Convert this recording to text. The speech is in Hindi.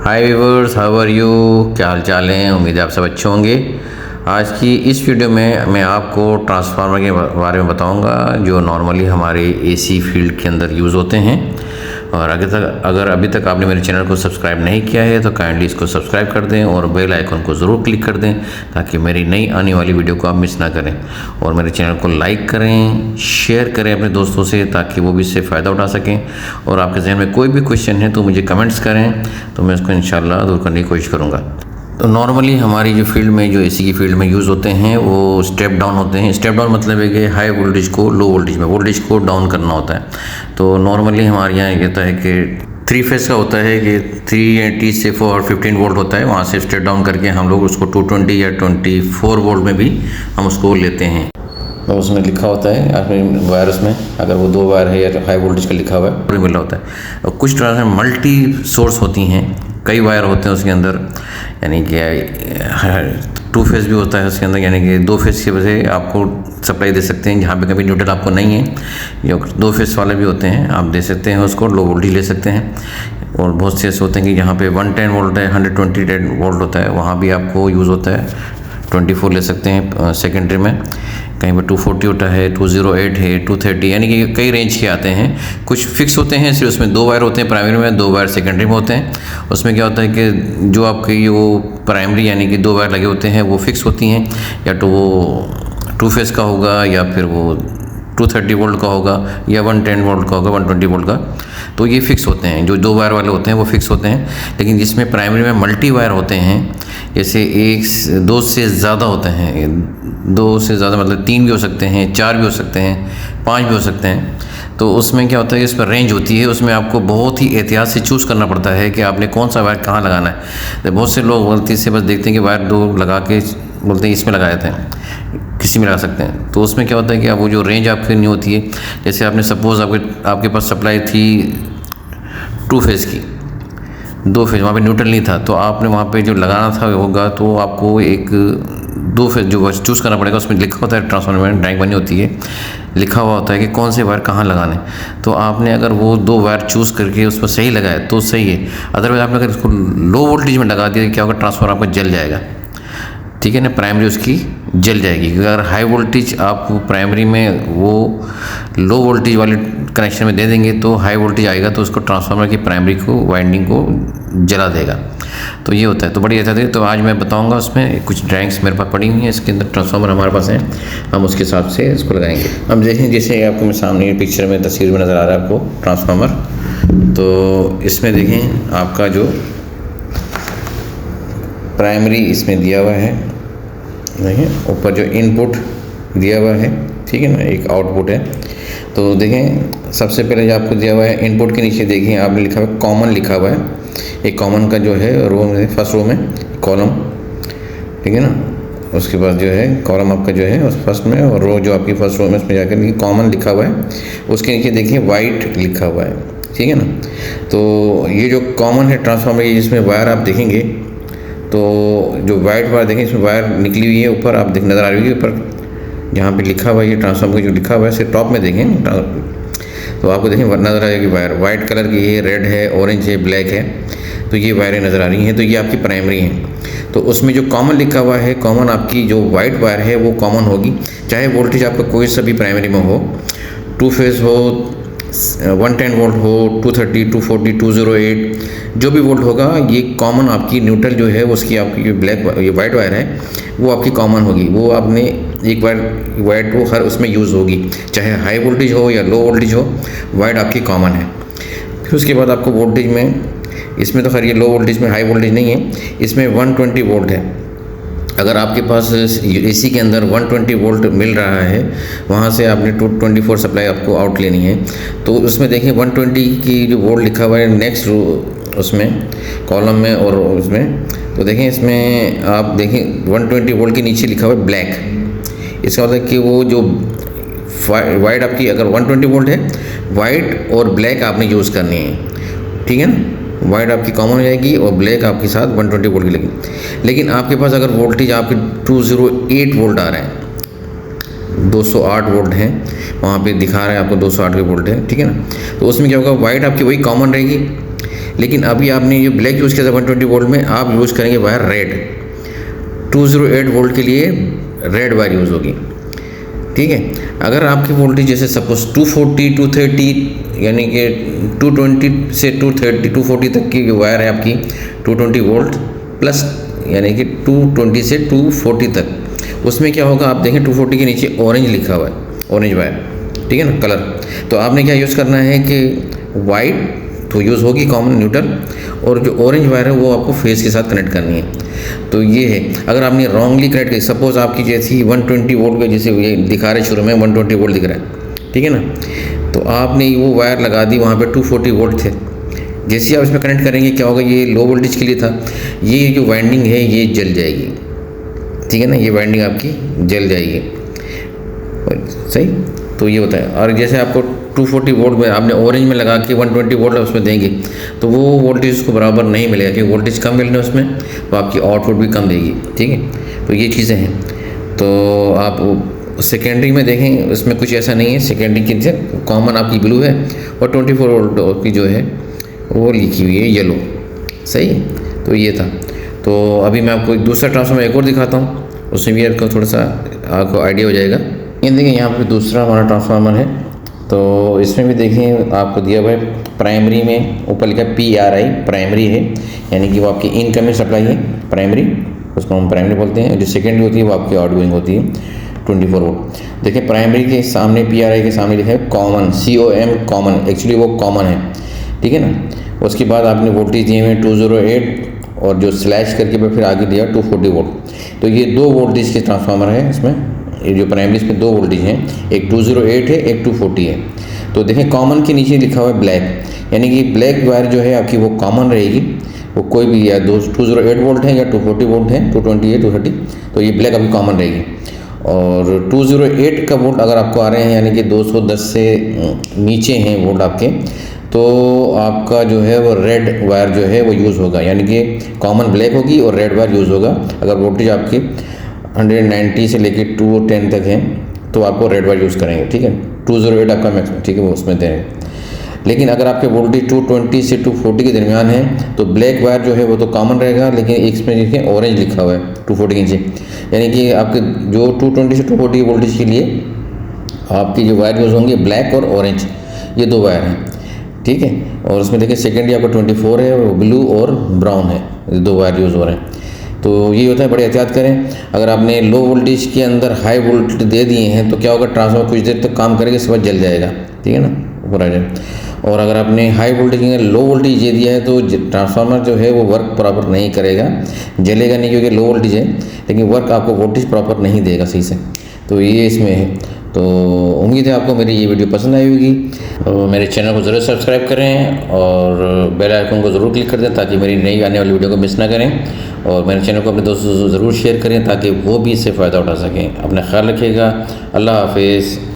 Hi viewers, how are you? क्या हाल चाल है? उम्मीद है आप सब अच्छे होंगे। आज की इस वीडियो में मैं आपको ट्रांसफार्मर के बारे में बताऊंगा जो नॉर्मली हमारे एसी फील्ड के अंदर यूज़ होते हैं। और अगर अभी तक आपने मेरे चैनल को सब्सक्राइब नहीं किया है तो काइंडली इसको सब्सक्राइब कर दें और बेल आइकन को ज़रूर क्लिक कर दें ताकि मेरी नई आने वाली वीडियो को आप मिस ना करें। और मेरे चैनल को लाइक करें, शेयर करें अपने दोस्तों से ताकि वो भी इससे फ़ायदा उठा सकें। और आपके जहन में कोई भी क्वेश्चन है तो मुझे कमेंट्स करें तो मैं उसको इंशाल्लाह दूर करने की कोशिश करूँगा। तो नॉर्मली हमारी जो फील्ड में, जो एसी की फील्ड में यूज़ होते हैं वो स्टेप डाउन होते हैं। स्टेप डाउन मतलब है कि हाई वोल्टेज को लो वोल्टेज में वोल्टेज को डाउन करना होता है। तो नॉर्मली हमारे यहाँ ये होता है कि 3 फेज़ का होता है कि 380 से 415 वोल्ट होता है। वहाँ से स्टेप डाउन करके हम लोग उसको 220 या 24 वोल्ट में भी हम उसको लेते हैं। तो उसमें लिखा होता है आपने वायर, उसमें अगर वो 2 वायर है या हाई वोल्टेज का लिखा हुआ है पूरी मिल रहा होता है। और कुछ ट्रांसफार्मर मल्टी सोर्स होती हैं, कई वायर होते हैं उसके अंदर, यानी कि 2 फेज़ भी होता है उसके अंदर, यानी कि 2 फेज़ की वजह आपको सप्लाई दे सकते हैं जहाँ पे कभी न्यूट्रल आपको नहीं है। जो 2 फेज़ वाले भी होते हैं आप दे सकते हैं, उसको लो वोल्टेज ले सकते हैं। और बहुत से ऐसे होते हैं कि जहाँ पे 110 वोल्ट है, 120 वोल्ट होता है, वहाँ भी आपको यूज़ होता है। 24 ले सकते हैं सेकेंडरी में, कहीं पर 240 होता है, 208 है, 230, यानी कि कई रेंज के आते हैं। कुछ फिक्स होते हैं, सिर्फ उसमें 2 वायर होते हैं प्राइमरी में, 2 वायर सेकेंडरी में होते हैं। उसमें क्या होता है कि जो आपकी वो प्राइमरी यानी कि 2 वायर लगे होते हैं वो फिक्स होती हैं, या तो वो 2 फेज़ का होगा या फिर वो 230 वोल्ट का होगा या 110 वोल्ट का होगा, 120 वोल्ट का। तो ये फिक्स होते हैं, जो 2 वायर वाले होते हैं वो फिक्स होते हैं। लेकिन जिसमें प्राइमरी में मल्टी वायर होते हैं, जैसे 2 से ज़्यादा होते हैं, 2 से ज़्यादा मतलब 3 भी हो सकते हैं, 4 भी हो सकते हैं, 5 भी हो सकते हैं। तो उसमें क्या होता है, इस पर रेंज होती है, उसमें आपको बहुत ही एहतियात से चूज़ करना पड़ता है कि आपने कौन सा वायर कहाँ लगाना है। तो बहुत से लोग गलती से बस देखते हैं कि वायर 2 लगा के बोलते हैं इसमें लगाए थे, किसी में लगा सकते हैं। तो उसमें क्या होता है कि आप वो जो रेंज आपकी नहीं होती है, जैसे आपने सपोज़ आपके पास सप्लाई थी 2 फेज़ की, 2 फेज़, वहाँ पे न्यूट्रल नहीं था, तो आपने वहाँ पे जो लगाना था होगा तो आपको एक 2 फेज़ जो चूज़ करना पड़ेगा। उसमें लिखा होता है, ट्रांसफार्मर में ड्राइंग बनी होती है, लिखा हुआ होता है कि कौन से वायर कहाँ लगाने। तो आपने अगर वो 2 वायर चूज़ करके उस पर सही लगाया तो सही है, अदरवाइज़ आपने अगर उसको लो वोल्टेज में लगा दिया क्या होगा, ट्रांसफार्मर आपका जल जाएगा, ठीक है ना, प्राइमरी उसकी जल जाएगी। अगर हाई वोल्टेज आप प्राइमरी में वो लो वोल्टेज वाले कनेक्शन में दे देंगे तो हाई वोल्टेज आएगा तो उसको ट्रांसफार्मर की प्राइमरी को, वाइंडिंग को जला देगा। तो ये होता है। तो बड़ी अच्छा है। तो आज मैं बताऊंगा, उसमें कुछ ड्राइंग्स मेरे पास पड़ी हुई हैं, इसके अंदर ट्रांसफार्मर हमारे पास है, हम उसके हिसाब से इसको लगाएंगे। अब देखें, जैसे आपको मैं सामने पिक्चर में तस्वीर में नज़र आ रहा है आपको ट्रांसफार्मर। तो इसमें देखें आपका जो प्राइमरी इसमें दिया हुआ है, देखें ऊपर जो इनपुट दिया हुआ है, ठीक है ना, एक आउटपुट है। तो देखें सबसे पहले जो आपको दिया हुआ है इनपुट के नीचे देखिए आपने लिखा हुआ है कॉमन, लिखा हुआ है। एक कॉमन का जो है रो में, फर्स्ट रो में कॉलम, ठीक है ना। उसके बाद जो है कॉलम आपका जो है उस फर्स्ट में, और रो जो आपकी फर्स्ट रो में उसमें जाकर देखिए कॉमन लिखा हुआ है। उसके नीचे देखिए वाइट लिखा हुआ है, ठीक है ना। तो ये जो कॉमन है ट्रांसफार्मर, जिसमें वायर आप देखेंगे तो जो वाइट वायर देखें इसमें वायर निकली हुई है ऊपर, आप नज़र आ रही है ऊपर जहाँ पे लिखा हुआ है ये ट्रांसफार्मर जो लिखा हुआ है, सिर्फ टॉप में देखें तो आपको देखें नज़र आएगी वायर वाइट कलर की है, रेड है, ऑरेंज है, ब्लैक है। तो ये वायरें नज़र आ रही हैं, तो ये आपकी प्राइमरी हैं। तो उसमें जो कॉमन लिखा हुआ है, कॉमन आपकी जो वाइट वायर है वो कॉमन होगी, चाहे वोल्टेज आपका कोई सा भी प्राइमरी में हो, 2 फेज़ हो, 110 वोल्ट हो, 230, 240, 208, जो भी वोल्ट होगा, ये कॉमन आपकी न्यूट्रल जो है उसकी आपकी जो ये वाइट वायर है वो आपकी कॉमन होगी। वो आपने एक वायर वाइट वो हर उसमें यूज़ होगी, चाहे हाई वोल्टेज हो या लो वोल्टेज हो, वाइट आपकी कॉमन है। फिर उसके बाद आपको वोल्टेज में, इसमें तो खैर ये लो वोल्टेज में हाई वोल्टेज नहीं है, इसमें 120 वोल्ट है। अगर आपके पास एसी के अंदर 120 वोल्ट मिल रहा है, वहाँ से आपने 224 सप्लाई आपको आउट लेनी है। तो उसमें देखें 120 की जो वोल्ट लिखा हुआ है नेक्स्ट उसमें कॉलम में और उसमें, तो देखें इसमें आप देखें 120 वोल्ट के नीचे लिखा हुआ है ब्लैक। इसका मतलब कि वो जो वाइट आपकी अगर 120 वोल्ट है, वाइट और ब्लैक आपने यूज़ करनी है, ठीक है ना। वाइट आपकी कॉमन हो जाएगी और ब्लैक आपके साथ 120 वोल्ट की लगेगी। लेकिन आपके पास अगर वोल्टेज आपके 208 वोल्ट आ रहे हैं, 208 वोल्ट हैं, वहाँ पे दिखा रहा है आपको 208 के वोल्ट है, ठीक है ना। तो उसमें क्या होगा, वाइट आपकी वही कॉमन रहेगी, लेकिन अभी आपने ये ब्लैक यूज़ किया था 120 वोल्ट में, आप यूज़ करेंगे वायर रेड। 208 वोल्ट के लिए रेड वायर यूज़ होगी, ठीक है। अगर आपकी वोल्टेज जैसे सपोज 240 230 यानी कि 220 से 230 240 तक की वायर है आपकी 220 वोल्ट प्लस, यानी कि 220 से 240 तक, उसमें क्या होगा आप देखें 240 के नीचे ऑरेंज लिखा हुआ है, ऑरेंज वायर, ठीक है ना, कलर। तो आपने क्या यूज़ करना है कि वाइट तो यूज़ होगी कॉमन न्यूट्रल, और जो ऑरेंज वायर है वो आपको फेस के साथ कनेक्ट करनी है। तो ये है, अगर आपने रॉन्गली कनेक्ट की, सपोज आपकी जैसी 120 वोल्ट के जैसे ये दिखा रहे शुरू में 120 वोल्ट दिख रहा है, ठीक है ना, तो आपने वो वायर लगा दी, वहाँ पे 240 वोल्ट थे। जैसे ही आप इसमें कनेक्ट करेंगे क्या होगा, ये लो वोल्टेज के लिए था, ये जो वाइंडिंग है ये जल जाएगी, ठीक है ना, ये वाइंडिंग आपकी जल जाएगी, सही। तो ये होता है। और जैसे आपको 240 वोल्ट में आपने ऑरेंज में लगा के 120 वोल्ट उसमें देंगे तो वो वोल्टेज उसको बराबर नहीं मिलेगा, क्योंकि वोल्टेज कम मिलने उसमें, तो आपकी आउटपुट भी कम देगी, ठीक है। तो ये चीज़ें हैं। तो आप सेकेंडरी में देखें, उसमें कुछ ऐसा नहीं है। सेकेंडरी की कॉमन आपकी ब्लू है और 24 वोल्ट की जो है वो लिखी हुई है येलो, सही। तो ये था। तो अभी मैं आपको एक दूसरा ट्रांसफार्मर एक और दिखाता हूँ, उसमें भी आपको थोड़ा सा आपको आइडिया हो जाएगा। ये देखिए यहाँ पे दूसरा हमारा ट्रांसफार्मर है, तो इसमें भी देखें आपको दिया हुआ है प्राइमरी में ऊपर लिखा है PRI, प्राइमरी है, यानी कि वो आपकी इनकमिंग सप्लाई है प्राइमरी, उसको हम प्राइमरी बोलते हैं। जो सेकेंडरी होती है वो आपकी आउटगोइंग होती है 24 वोल्ट। देखिए प्राइमरी के सामने PRI के सामने लिखा है कॉमन, COM कॉमन, एक्चुअली वो कॉमन है, ठीक है ना। उसके बाद आपने वोल्टेज दिए हुए 208 और जो स्लैश करके फिर आगे दिया 240 वोल्ट। तो ये 2 वोल्टेज के ट्रांसफार्मर है इसमें, ये जो प्राइमरी पे 2 वोल्टेज हैं, एक 208 है, एक 240 है। तो देखें कॉमन के नीचे लिखा हुआ है ब्लैक, यानी कि ब्लैक वायर जो है आपकी वो कॉमन रहेगी, वो कोई भी या 208 वोल्ट है या 240 वोल्ट है, 220 है 230, तो ये ब्लैक आपकी कॉमन रहेगी। और 208 का वोल्ट अगर आपको आ रहे हैं, यानी कि 210 से नीचे हैं वोल्ट आपके, तो आपका जो है वो रेड वायर जो है वो यूज़ होगा, यानी कि कॉमन ब्लैक होगी और रेड वायर यूज़ होगा। अगर वोल्टेज आपकी 190 से लेके 210 तक है तो आपको रेड वायर यूज़ करेंगे, ठीक है। 208 आपका मैक्सिमम, ठीक है, वो उसमें देंगे। लेकिन अगर आपके वोल्टेज 220 से 240 के दरमियान है तो ब्लैक वायर जो है वो तो कॉमन रहेगा, लेकिन इसमें देखिए ऑरेंज लिखा हुआ है 240 के नीचे, यानी कि आपके जो 220 से 240 वोल्टेज के लिए आपकी जो वायर यूज़ होंगे ब्लैक और ऑरेंज, ये 2 वायर हैं, ठीक है। और उसमें देखिए सेकेंडरी आपका 24 है और ब्लू और ब्राउन है, ये 2 वायर यूज़ हो रहे हैं। तो ये होता है, बड़े एहतियात करें। अगर आपने लो वोल्टेज के अंदर हाई वोल्टेज दे दिए हैं तो क्या होगा, ट्रांसफार्मर कुछ देर तक काम करेगा, सुबह जल जाएगा, ठीक है ना, ऊपर आ जाए। और अगर आपने हाई वोल्टेज के अंदर लो वोल्टेज दे दिया है तो ट्रांसफार्मर जो है वो वर्क प्रॉपर नहीं करेगा, जलेगा नहीं क्योंकि लो वोल्टेज है, लेकिन वर्क आपको वोल्टेज प्रॉपर नहीं देगा सही से। तो ये इसमें है। तो उम्मीद है आपको मेरी ये वीडियो पसंद आई होगी। तो मेरे चैनल को ज़रूर सब्सक्राइब करें और बेल आइकन को ज़रूर क्लिक कर दें ताकि मेरी नई आने वाली वीडियो को मिस ना करें। और मेरे चैनल को अपने दोस्तों से ज़रूर शेयर करें ताकि वो भी इससे फ़ायदा उठा सकें। अपना ख्याल रखिएगा। अल्लाह हाफिज़।